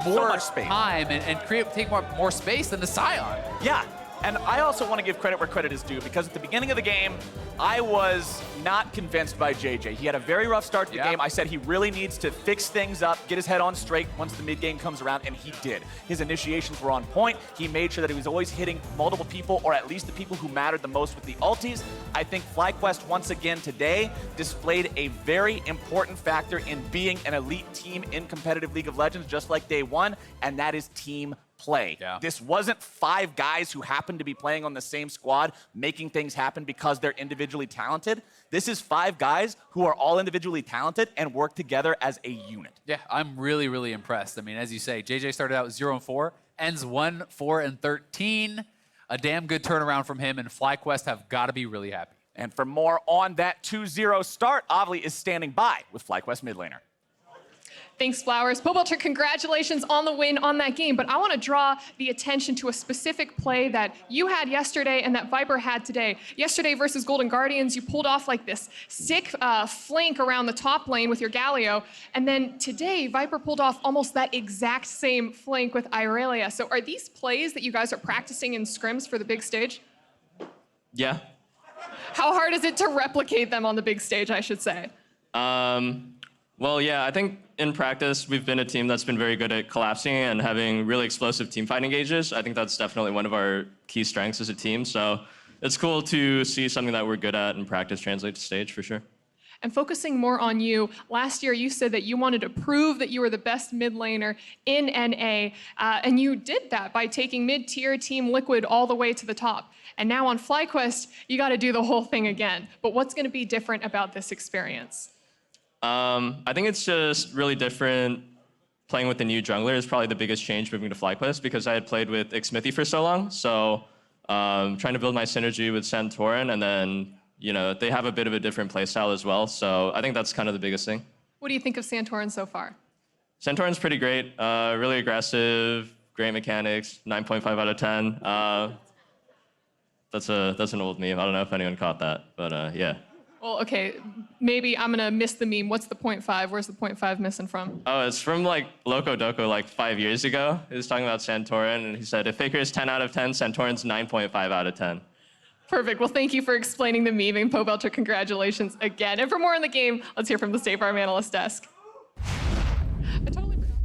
more time and take more space than the Sion. Yeah, and I also want to give credit where credit is due, because at the beginning of the game, I was not convinced by JayJ. He had a very rough start to the game. I said he really needs to fix things up, get his head on straight once the mid game comes around, and he did. His initiations were on point. He made sure that he was always hitting multiple people, or at least the people who mattered the most with the ultis. I think FlyQuest once again today displayed a very important factor in being an elite team in competitive League of Legends, just like day one, and that is team play. This wasn't 5 guys who happened to be playing on the same squad making things happen because they're individually talented. This is 5 guys who are all individually talented and work together as a unit. Yeah, I'm really, really impressed. I mean, as you say, JayJ started out 0-4, ends 1-4-13. A damn good turnaround from him, and FlyQuest have got to be really happy. And for more on that 2-0 start, Avli is standing by with FlyQuest mid laner. Thanks, Flowers. Pobelter, congratulations on the win on that game, but I want to draw the attention to a specific play that you had yesterday and that Viper had today. Yesterday versus Golden Guardians, you pulled off like this sick flank around the top lane with your Galio, and then today, Viper pulled off almost that exact same flank with Irelia. So are these plays that you guys are practicing in scrims for the big stage? Yeah. How hard is it to replicate them on the big stage, I should say? Well, yeah, I think in practice, we've been a team that's been very good at collapsing and having really explosive team fight engages. I think that's definitely one of our key strengths as a team. So it's cool to see something that we're good at in practice translate to stage for sure. And focusing more on you, last year you said that you wanted to prove that you were the best mid laner in NA, and you did that by taking mid-tier Team Liquid all the way to the top. And now on FlyQuest, you got to do the whole thing again. But what's going to be different about this experience? I think it's just really different. Playing with the new jungler is probably the biggest change moving to FlyQuest, because I had played with Xmithy for so long. So trying to build my synergy with Santorin, and then, you know, they have a bit of a different playstyle as well. So I think that's kind of the biggest thing. What do you think of Santorin so far? Santorin's pretty great, really aggressive, great mechanics, 9.5 out of 10. That's an old meme. I don't know if anyone caught that, but yeah. Well, okay, maybe I'm gonna miss the meme. What's the 0.5? Where's the 0.5 missing from? Oh, it's from like Loco Doco like 5 years ago. He was talking about Santorin, and he said, if Faker is 10 out of 10, Santorin's 9.5 out of 10. Perfect. Well, thank you for explaining the meme, and Pobelter, congratulations again. And for more on the game, let's hear from the State Farm Analyst Desk. I totally forgot.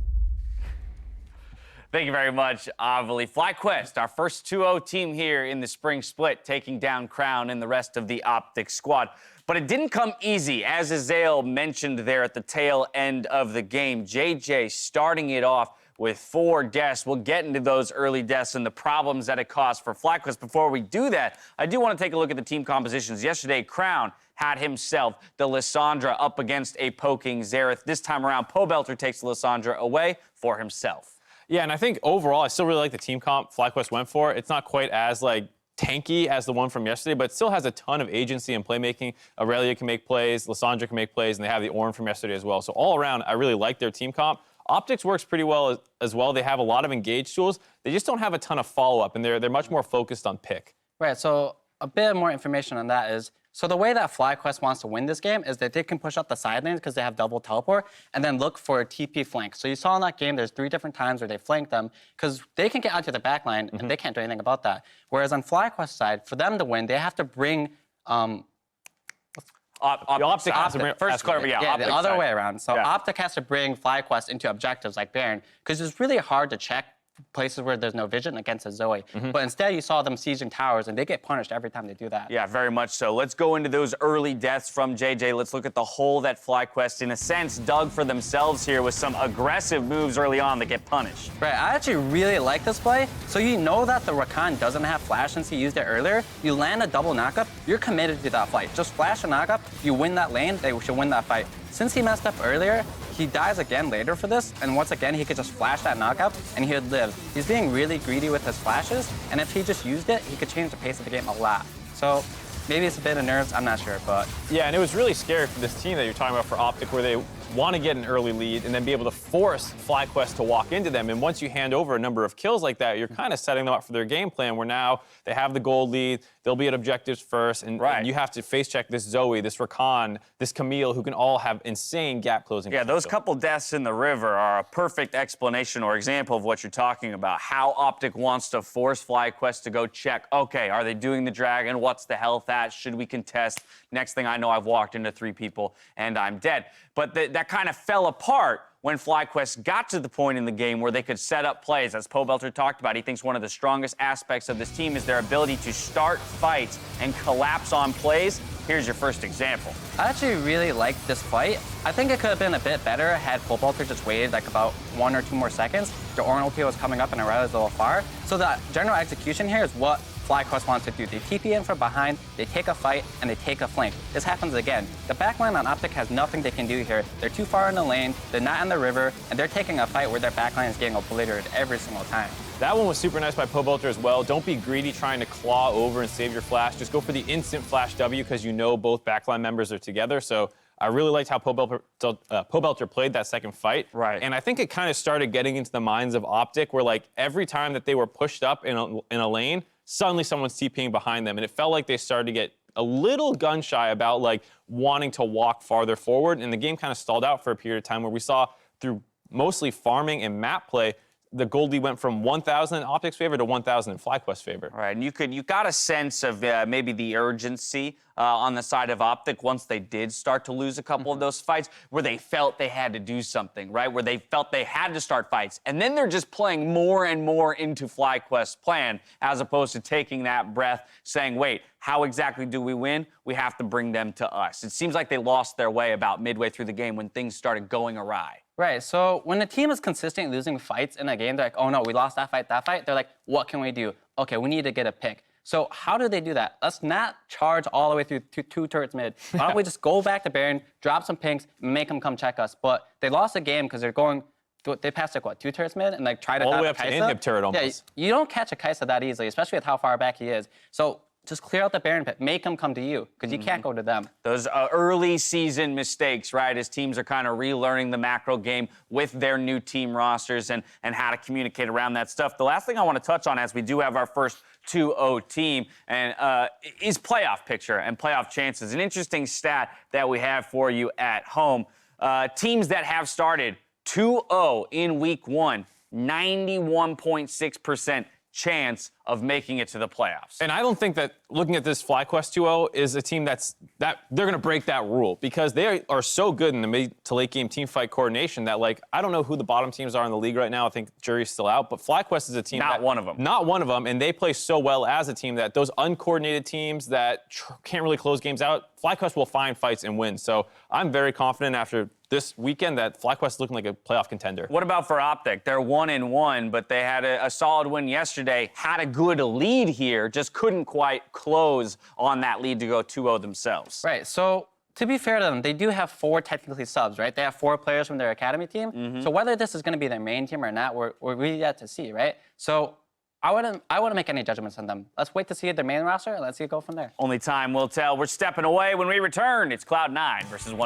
Thank you very much, Avli. FlyQuest, our first 2-0 team here in the spring split, taking down Crown and the rest of the OpTic squad. But it didn't come easy, as Azael mentioned there at the tail end of the game. JayJ starting it off with 4 deaths. We'll get into those early deaths and the problems that it caused for FlyQuest. Before we do that, I do want to take a look at the team compositions. Yesterday, Crown had himself the Lissandra up against a poking Xerath. This time around, Pobelter takes the Lissandra away for himself. Yeah, and I think overall, I still really like the team comp FlyQuest went for. It's not quite as tanky as the one from yesterday, but it still has a ton of agency and playmaking. Irelia can make plays, Lissandra can make plays, and they have the Ornn from yesterday as well. So all around, I really like their team comp. OpTic works pretty well as well. They have a lot of engage tools. They just don't have a ton of follow-up, and they're much more focused on pick. Right, so a bit more information on that is, so the way that FlyQuest wants to win this game is that they can push up the side lanes because they have double teleport and then look for a TP flank. So you saw in that game, there's 3 different times where they flank them because they can get out to the back line and they can't do anything about that. Whereas on FlyQuest side, for them to win, they have to bring OpTic has to bring First clarify, Yeah, the OpTic other side. way around. So Yeah. OpTic has to bring FlyQuest into objectives like Baron, because it's really hard to check places where there's no vision against a Zoe. But instead, you saw them sieging towers, and they get punished every time they do that. Yeah, very much so. Let's go into those early deaths from JayJ. Let's look at the hole that FlyQuest, in a sense, dug for themselves here with some aggressive moves early on that get punished. Right, I actually really like this play. So you know that the Rakan doesn't have flash since he used it earlier. You land a double knockup, you're committed to that fight. Just flash a knockup, you win that lane, they should win that fight. Since he messed up earlier, he dies again later for this, and once again, he could just flash that knockup, and he would live. He's being really greedy with his flashes, and if he just used it, he could change the pace of the game a lot. So maybe it's a bit of nerves, I'm not sure, but... Yeah, and it was really scary for this team that you're talking about for OpTic, where they want to get an early lead and then be able to force FlyQuest to walk into them. And once you hand over a number of kills like that, you're kind of setting them up for their game plan, where now they have the gold lead, they'll be at objectives first, and you have to face check this Zoe, this Rakan, this Camille, who can all have insane gap closing. Yeah, those couple deaths in the river are a perfect explanation or example of what you're talking about. How OpTic wants to force FlyQuest to go check, okay, are they doing the dragon? What's the health at? Should we contest? Next thing I know, I've walked into 3 people and I'm dead. But that kind of fell apart when FlyQuest got to the point in the game where they could set up plays. As Pobelter talked about, he thinks one of the strongest aspects of this team is their ability to start fights and collapse on plays. Here's your first example. I actually really liked this fight. I think it could have been a bit better had Pobelter just waited like about 1 or 2 more seconds. The Ornn ulti was coming up and Irelia was a little far. So the general execution here is what FlyQuest wants to do. They TP in from behind, they take a fight, and they take a flank. This happens again. The backline on OpTic has nothing they can do here. They're too far in the lane, they're not in the river, and they're taking a fight where their backline is getting obliterated every single time. That one was super nice by Pobelter as well. Don't be greedy trying to claw over and save your flash. Just go for the instant flash W, because you know both backline members are together. So I really liked how Pobelter played that second fight. Right. And I think it kind of started getting into the minds of OpTic, where like every time that they were pushed up in a lane, suddenly someone's TPing behind them. And it felt like they started to get a little gun shy about like wanting to walk farther forward. And the game kind of stalled out for a period of time, where we saw through mostly farming and map play, the gold lead went from 1,000 in OpTic's favor to 1,000 in FlyQuest's favor. Right, and you got a sense of maybe the urgency on the side of OpTic once they did start to lose a couple of those fights, where they felt they had to do something, right? Where they felt they had to start fights. And then they're just playing more and more into FlyQuest's plan, as opposed to taking that breath, saying, wait, how exactly do we win? We have to bring them to us. It seems like they lost their way about midway through the game when things started going awry. Right, so when a team is consistently losing fights in a game, they're like, oh no, we lost that fight. They're like, what can we do? Okay, we need to get a pick. So how do they do that? Let's not charge all the way through to 2 turrets mid. Why don't we just go back to Baron, drop some pinks, and make them come check us? But they lost the game because they passed like what, 2 turrets mid and like try to all the way have up Kaisa? to inhib turret almost. Yeah, you don't catch a Kaisa that easily, especially with how far back he is. So just clear out the Baron pit, make them come to you, because you can't go to them. Those early season mistakes, right, as teams are kind of relearning the macro game with their new team rosters and how to communicate around that stuff. The last thing I want to touch on, as we do have our first 2-0 team, and is playoff picture and playoff chances. An interesting stat that we have for you at home. Teams that have started 2-0 in week 1, 91.6% chance of making it to the playoffs. And I don't think that looking at this FlyQuest 2-0 is a team that they're going to break that rule, because they are so good in the mid to late game team fight coordination that, like, I don't know who the bottom teams are in the league right now. I think jury's still out, but FlyQuest is a team Not one of them. Not one of them, and they play so well as a team that those uncoordinated teams that can't really close games out, FlyQuest will find fights and win. So I'm very confident after this weekend that FlyQuest is looking like a playoff contender. What about for OpTic? They're 1-1, but they had a solid win yesterday, had a good lead here, just couldn't quite close on that lead to go 2-0 themselves. Right, so to be fair to them, they do have 4 technically subs, right? They have 4 players from their academy team. So whether this is going to be their main team or not, we're really yet to see, right? So I wouldn't make any judgments on them. Let's wait to see their main roster, and let's see it go from there. Only time will tell. We're stepping away. When we return, it's Cloud9 versus 1.